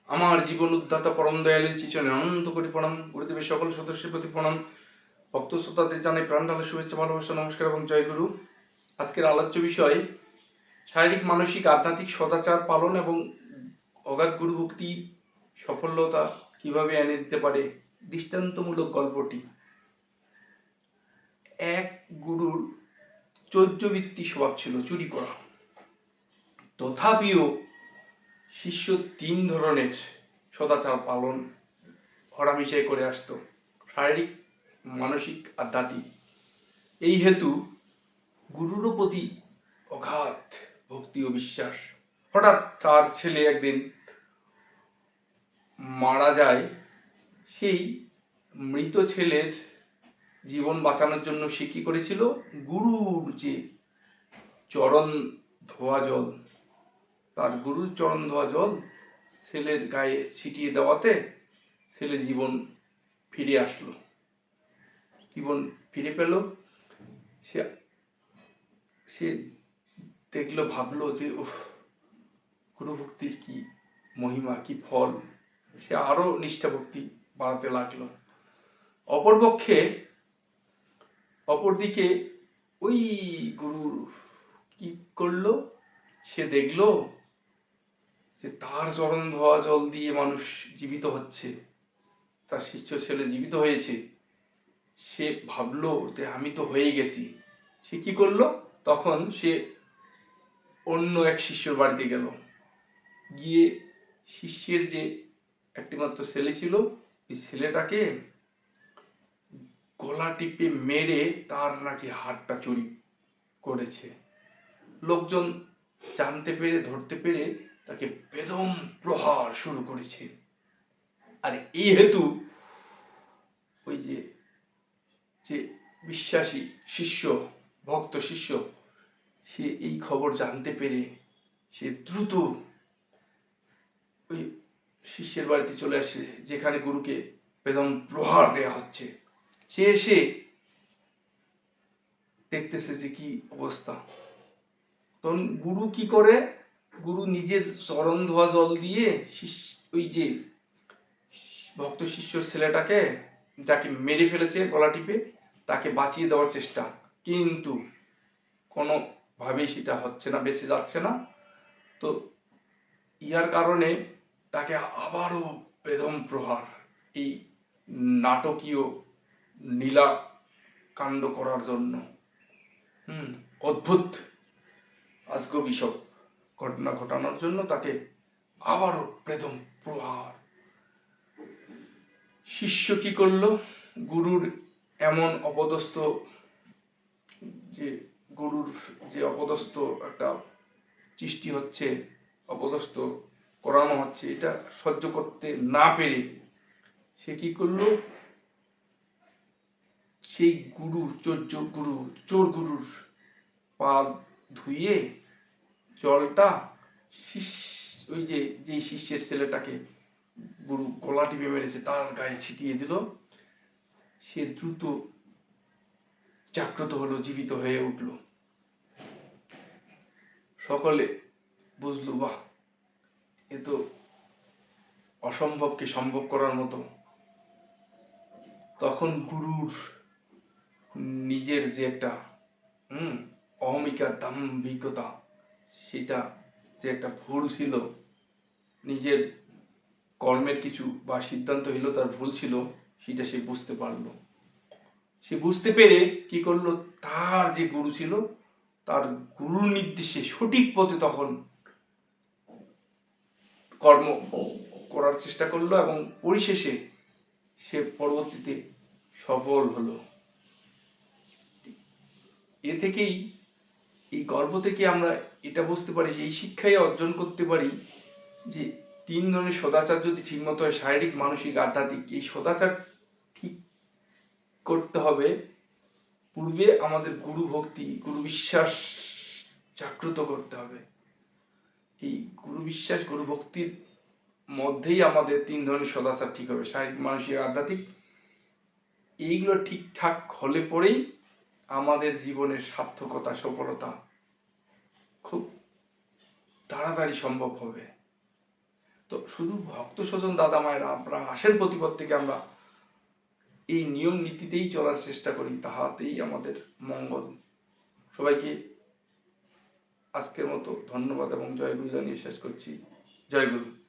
আমার জীবন উদ্ধাতা পরম দয়ালের চিচনে অনন্ত কোটি প্রণাম। গুরুদেবের সকল সদস্যের প্রতি প্রণাম। ভক্ত শ্রোতাদের জানাই প্রাণঢালা শুভেচ্ছা, ভালোবাসা, নমস্কার এবং জয় গুরু। আজকের আলোচ্য বিষয় শারীরিক, মানসিক, আধ্যাত্মিক সদাচার পালন এবং অগাধ গুরু ভক্তি সফলতা কিভাবে এনে দিতে পারে। দৃষ্টান্তমূলক গল্পটি। এক গুরুর চৌর্যবৃত্তি স্বভাব ছিল, চুরি করা। তথাপিও শিষ্য 3 ধরনের সদাচার পালন হরামিশাই করে আসতো: শারীরিক, মানসিক, আধ্যাত্মিক। এই হেতু গুরুর প্রতি অগাধ ভক্তি ও বিশ্বাস। হঠাৎ তার ছেলে একদিন মারা যায়। সেই মৃত ছেলের জীবন বাঁচানোর জন্য সে কি করেছিল, গুরুর যে চরণ ধোয়া জল, তার গুরুর চরণ ধোয়া জল ছেলের গায়ে ছিটিয়ে দেওয়াতে ছেলে জীবন ফিরে আসলো, জীবন ফিরে পেল। সে সে দেখলো, ভাবলো যে গুরু ভক্তির কি মহিমা, কি ফল। সে আরো নিষ্ঠা ভক্তি বাড়াতে লাগলো। অপরদিকে ওই গুরু কি করলো, সে দেখলো যে তার চরণ ধোয়া জল দিয়ে মানুষ জীবিত হচ্ছে, তার শিষ্য ছেলে জীবিত হয়েছে। সে ভাবলো যে আমি তো হয়ে গেছি। সে কি করলো, তখন সে অন্য এক শিষ্যর বাড়িতে গেল। গিয়ে শিষ্যের যে একটিমাত্র ছেলে ছিল, এই ছেলেটাকে গলা টিপে মেরে তার নাকি হাতটা চুরি করেছে। লোকজন জানতে পেরে, ধরতে পেরে তাকে বেদম প্রহার শুরু করেছে। আর এই হেতু ওই যে যে বিশ্বাসী শিষ্য, ভক্ত শিষ্য, সে এই খবর জানতে পেরে সে দ্রুত ওই শিষ্যের বাড়িতে চলে আসে, যেখানে গুরুকে বেদম প্রহার দেয়া হচ্ছে। সে এসে দেখতেছে যে কি অবস্থা। তখন গুরু কি করে, গুরু নিজের চরণ ধোয়া জল দিয়ে ওই যে ভক্ত শিষ্যর ছেলেটাকে, যাকে মেরে ফেলেছে গলা টিপে, তাকে বাঁচিয়ে দেওয়ার চেষ্টা, কিন্তু কোনোভাবেই সেটা হচ্ছে না, বেঁচে যাচ্ছে না। তো ইহার কারণে তাকে আবারও বেদম প্রহার, এই নাটকীয় নীলা কাণ্ড করার জন্য, অদ্ভুত আজগবি বিষয় ঘটনা ঘটানোর জন্য তাকে আবারও বেদম প্রহার। শিষ্য কি করলো, গুরুর এমন অপদস্থ, যে গুরুর যে অপদস্থ একটা সৃষ্টি হচ্ছে, অপদস্থ করানো হচ্ছে, এটা সহ্য করতে না পেরে সে কি করলো, সেই গুরু, চোর গুরুর পা ধুইয়ে জলটা ওই যে যেই শিষ্যের ছেলেটাকে গুরু গলা টিপে মেরেছে তার গায়ে ছিটিয়ে দিল। সে দ্রুত জাগ্রত হলো, জীবিত হয়ে উঠল। সকলে বুঝলো, বাহ, এ তো অসম্ভবকে সম্ভব করার মতো। তখন গুরুর নিজের যে একটা অহমিকা, দাম্ভিকতা, সেটা যে একটা ভুল ছিল, নিজের কর্মের কিছু বা সিদ্ধান্তহীনতার ভুল ছিল, সেটা সে বুঝতে পারলো। সে বুঝতে পেরে কি করলো, তার যে গুরু ছিল তার গুরুর নির্দেশে সঠিক পথে তখন কর্ম করার চেষ্টা করলো এবং পরিশেষে সে পরবর্তীতে সফল হলো। এ থেকেই, এই গল্প থেকে আমরা এটা বুঝতে পারি, এই শিক্ষাই অর্জন করতে পারি যে 3 ধরনের সদাচার যদি ঠিকমতো হয়, শারীরিক, মানসিক, আধ্যাত্মিক, এই সদাচার ঠিক করতে হবে। পূর্বে আমাদের গুরু ভক্তি, গুরু বিশ্বাস জাগ্রত করতে হবে। এই গুরু বিশ্বাস, গুরু ভক্তির মধ্যেই আমাদের 3 ধরনের সদাচার ঠিক হবে, শারীরিক, মানসিক, আধ্যাত্মিক। এইগুলো ঠিকঠাক হলে পরেই আমাদের জীবনের সার্থকতা, সফলতা খুব তাড়াতাড়ি সম্ভব হবে। তো শুধু ভক্ত স্বজন দাদা মায়েরা আমরা আসেন প্রতিপদ থেকে আমরা এই নিয়ম নীতিতেই চলার চেষ্টা করি, তাহাতেই আমাদের মঙ্গল। সবাইকে আজকের মতো ধন্যবাদ এবং জয়গুরু জানিয়ে শেষ করছি। জয় গুরু।